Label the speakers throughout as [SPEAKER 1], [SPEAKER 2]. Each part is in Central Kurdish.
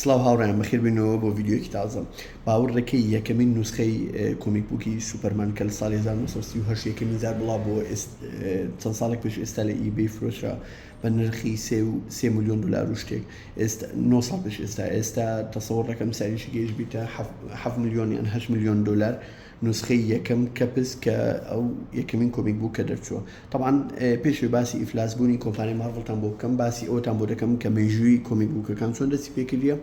[SPEAKER 1] سلااو هاوڕێیان بەخێر بینەوە بۆ ڤیددیۆکی تازە باوەڕ دەکەی یەکەمین نوسخەی کۆمیک بووکی سوپەرمان کە لە ساڵی 1938 یەکەمین جار بڵا بۆ چەند ساڵێک پێش ئێستا لە ئیبەی فرۆشرا بە نرخی 3 ملیۆن دلار و شتێک ئێستا 9 ساڵ پێش ئێستا تەسەوەڕ دەکەم ساریشی گەیشت بیتە 7 ملیۆن یان 8 ملیۆن دلار نسخەی یەکەم کەپس کە ئەو یەکەمین کۆمیک بوو کە دەرچووە. طبعاً پێشوی باسی ئیفلاسبوونی کۆمپانیای مارڤڵتان بۆ بکەم، باسی ئەوتان بۆ دەکەم کە مێژووی کۆمیک بووکەکان چۆن دەستی پێکردیە.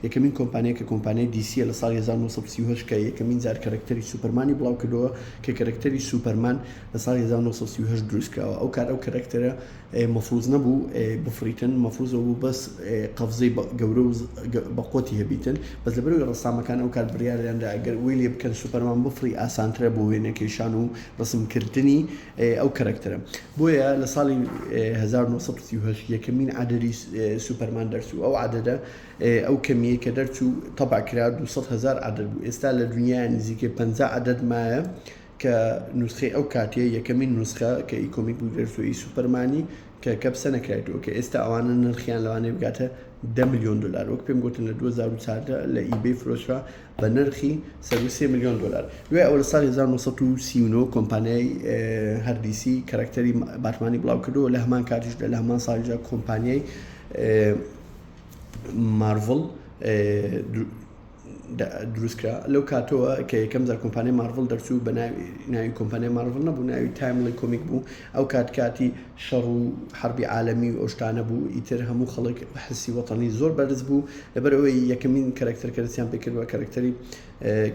[SPEAKER 1] یەکەمین کۆمپانیا کە کۆمپانیای دیسیە لە ساڵی 1938 کە یەکەمین جار کەرەکتەری سوپەرمانی بڵاو کردەوە کە کەرەکتەری سوپەرمان لە ساڵی 1938 دروستکراوە. ئەو کار ئەو کەرەکتەرە مەفروض نەبوو بفریتن، مەفروضە بوو بەس قەفزەی گەورە و بەقۆتی هەبیتن، بەس لەبەرەوەی ڕەسامەکان ئەو کار بڕیاریاندا ئەگەر وی لێ بکەن سوپەرمان بفری ئاسانترە بۆ وێنەکێشان و ڕسمکردنی ئەو کەرەکتەرە. بۆیە لە ساڵی 1938 یەکەمین عادەری سوپەرمان دەرچوو. ئەو عادەدە ئەو کەمیە کە دەرچوو تەبعکرا 200,000 عادەد بوو. ئێستا لە دنیای نزیکەی 50 عادەد مایە کە نوسخەی ئەو کاتێ یەکەمین نوسخە کە کۆمیک بوو دەرچووی سوپەرمانی کە کەپسە نەکرێتەوە کە ئێستا ئەوانە نرخیان لەوانەیە بگاتە 10 ملیۆن دلار. وەک پێم گوتن لە 2004 لە ئیبەی فرۆشرا بە نرخی 3 ملیۆن دلار. دوای ئەو لە ساڵی 1939 کۆمپانیای هەردیسی کەرەکتەری باتمانی بڵاو کردەوە. لە هەمان کاتیشدا لە هەمان ساڵیدا کۆمپانیای مارڤڵ دروستکرا. لەو کاتەوە کە یەکەم جار کۆمپانیای مارڤڵ دەرچوو بە ناوی کۆمپانیای مارڤڵ نەبوو، ناوی تایملی کۆمیک بوو. ئەو کاتی شەڕ و حربی عالەمی و ئەوشتانە بوو، ئیتر هەموو خەڵک حسی وەتەنی زۆر بەرز بوو لەبەرەوەی یەکەمین کەرەکتەر کە دەستیان پێکردووە کەرەکتەری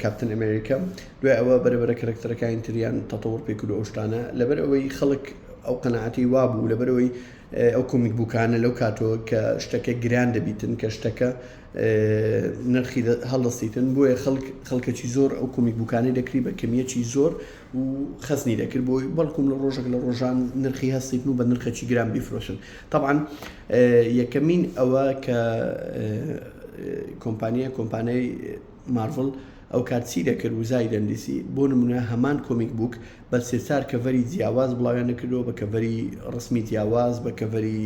[SPEAKER 1] کاپتن ئەمریکا. دوای ئەوە بەرەبەرە کەرەکتەرەکانی تریان تەتەوەڕ پێکردو ئەوشتانە لەبەرەوەی خەڵک ئەو قەناعەتی وابوو لەبەرەوەی ئەو کۆمیک بووکانە لەو کاتەوە کە شتەکە گران دەبیتن، کە شتەکە نرخی هەڵدەستیتن. بۆیە خەڵکەکی زۆر ئەو کۆمیک بووکانەی دەکری بە کەمیەکی زۆر و خەزنی دەکرد بۆی بەڵکوم لە ڕۆژێک لە ڕۆژان نرخی هەستیتن و بە نرخێکی گران بیفرۆشن. طبعاً یەکەمین ئەوە کە کۆمپانیای مارڤڵ ئەو کاتچی دەکرد وزای دەندیسی بۆ نمونە هەمان کۆمیک بووک بە سێچار کەڤەری جیاواز بڵاویان نەکردەوە، بە کەڤەری ڕسمی جیاواز، بە کەڤەری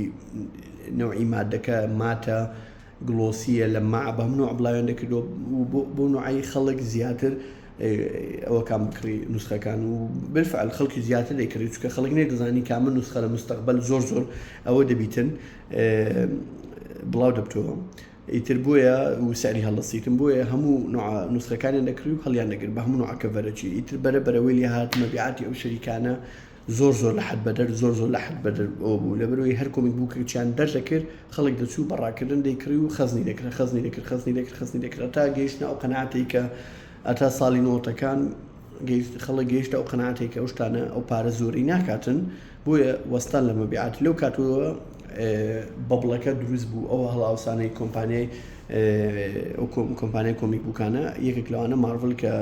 [SPEAKER 1] نەوعی مادەکە ماتە گلۆسیە لە مع بە هەموو نوع بڵاویان دەکردەوە بۆ نوعی خەڵک زیاتر ئەوە کام بکڕی نوسخەکان و بالفعل خەڵکی زیاتر دەیکردی، چونکە خەڵک نەیدەزانی کامە نوسخە لە مستەقبەل زۆر ئەوە دەبیتن بڵاو دەبتەوە. ئیتر بۆیە و سەری هەڵدەستیتن، بۆیە هەموو نوع نوسخەکانیان دەکرد و هەڵیان دەگرت بە هەموو نوع کەڤەرەکی. ئیتر بەرەبەرەوەی لێ هات مەبیعاتی ئەو شەریکانە زۆر لە حد بەدەر زۆر لە حد بەدەر ئەو بوو. لەبەرەوەی هەر کۆمیک بووکێکیان دەردەکرد خەڵک دەچوو بەڕاکردن دەیکردی و خەزنی دەکرد تا گەیشتە ئەو قەناعەتی کە ئەتا ساڵی 90ەکان خەڵک گەیشتە ئەو قەناعەتی کە ئەو شتانە ئەو پارە زۆری ناکاتن. بۆیە وەستان لە مەبیعات لەو کاتەوە بەبڵەکە دروست بوو. ئەو هەڵاوسانەی کۆمپانیای کۆمیک بووکانە یەکێک لەوانە مارڤڵ کە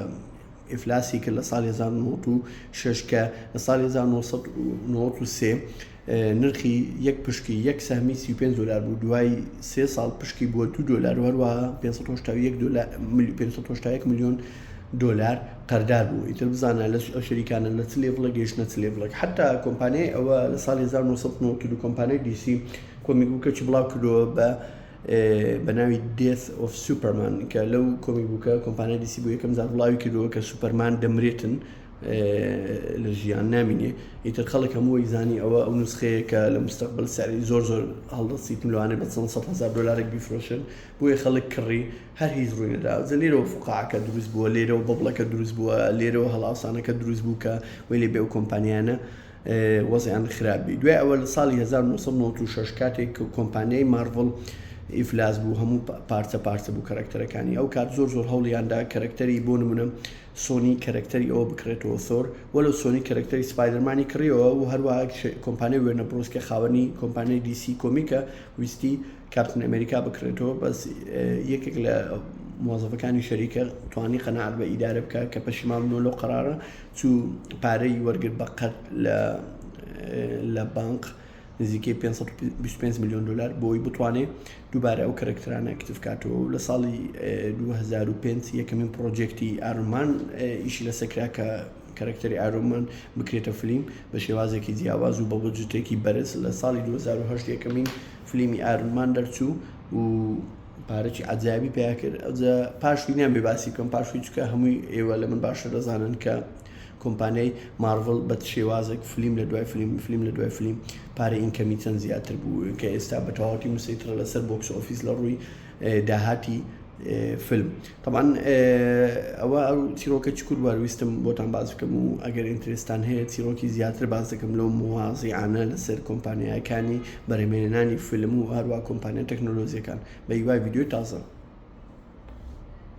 [SPEAKER 1] ئیفلاسی کرد لە ساڵی 1996 کە لە ساڵی 1993 نرخی یەک پشکی یەک سەهمی 35 دلار بوو، دوای 3 ساڵ پشکی بووە 2 دلار، هەروەها 581 ملیۆن دلار قەردار بوو. ئیتر بزانە لە شەریکانە لە چ لێڤڵە گەیشتنە چ لێڤڵێک. حتا کۆمپانیای ئەوە لە ساڵی 1990 کۆمپانیای دیسی کۆمیک بووکێکی بڵاو کردەوە بە ناوی Death of Superman کە لەو کۆمیک بووکە کۆمپانیای دیسی بۆ یەکەم جار بڵاوی کردەوە کە سوپەرمان دەمرێتن لە ژیان نامینێ. ئیتر خەڵک هەمووی زانی ئەو نوسخەیە کە لە مستەقبل سەری زۆر هەڵدەستیتن لەوانەیە بە 100,000 دلارێک بیفرۆشن. بۆیە خەڵک کڕی هەر هیچ ڕووی نەدا. لێرەوە فوقاعەکە دروست بووە، لێرەوە بەبڵەکە دروست بووە، لێرەوە هەڵاوسانەکە دروست بوو کە وەی لێ بێ ئەو کۆمپانیانە وەزعیان خراپبی. دوای ئەوە لە ساڵی 1996 کاتێک کۆمپانیای مارڤڵ ئیفلاس بوو، هەموو پارچە بوو کەرەکتەرەکانی. ئەو کات زۆر هەوڵیاندا کەرەکتەری بۆ نمونە سۆنی کەرەکتەری ئەوە بکرێتەوە ثۆر، وەلو سۆنی کەرەکتەری سپایدەرمانی کڕیەوە و هەروەها کۆمپانیای وێرنە برۆس کە خاوەنی کۆمپانیای دیسی کۆمیکە ویستی کاپتن ئەمریکا بکرێتەوە، بەس یەکێک لە موظفەکانی شەریکە توانی قەناعەت بە ئیدارە بکە کە پەشیمان بوو لەو قەرارە چوو پارەی وەرگرت بە قەت لە بانک نزیکەی 525 ملیۆن دلار بۆی بتوانێت دووبارە ئەو کەرەکتەرانە ئەکتیڤ کاتەوە. و لە ساڵی 2005 یەکەمین پرۆجێکتی ئایرۆنمان ئیشی لەسەر کە کەرەکتەری ئایرۆنمان بکرێتە فیلم بە شێوازێکی جیاواز و بە بودجێتێکی بەرز. لە ساڵی 2008 یەکەمین فیلمی ئایرۆنمان دەرچوو و پارێکی عجایبی پێیا کرد ئەوجا پاشوی نیان بێ باسی بکەم پاشوی چکە هەمووی ئێوە لە من باشتر دەزانن کە کۆمپانیای مارڤڵ بە شێوازێک فلیم لە دوای فلیم لە دوای فلیم پارەی ئینکەمی چەند زیاتر بوو کە ئێستا بە تەواوەتی مسەیترە لەسەر بۆکس ئۆفیس لە ڕووی داهاتی فیلم طبعاً ئەوە ئەو چیرۆکە چکور وەرویستم بۆتان باز بکەم و ئەگەر ئینترستان هەیە چیرۆکی زیاتر باز دەکەم لەو موازیعانە لەسەر کۆمپانیاکانی بەرهەمهێنانی فیلم و هەروە کۆمپانیا تەکنۆلۆژیەکان بە هیوای ڤیدیۆی تازە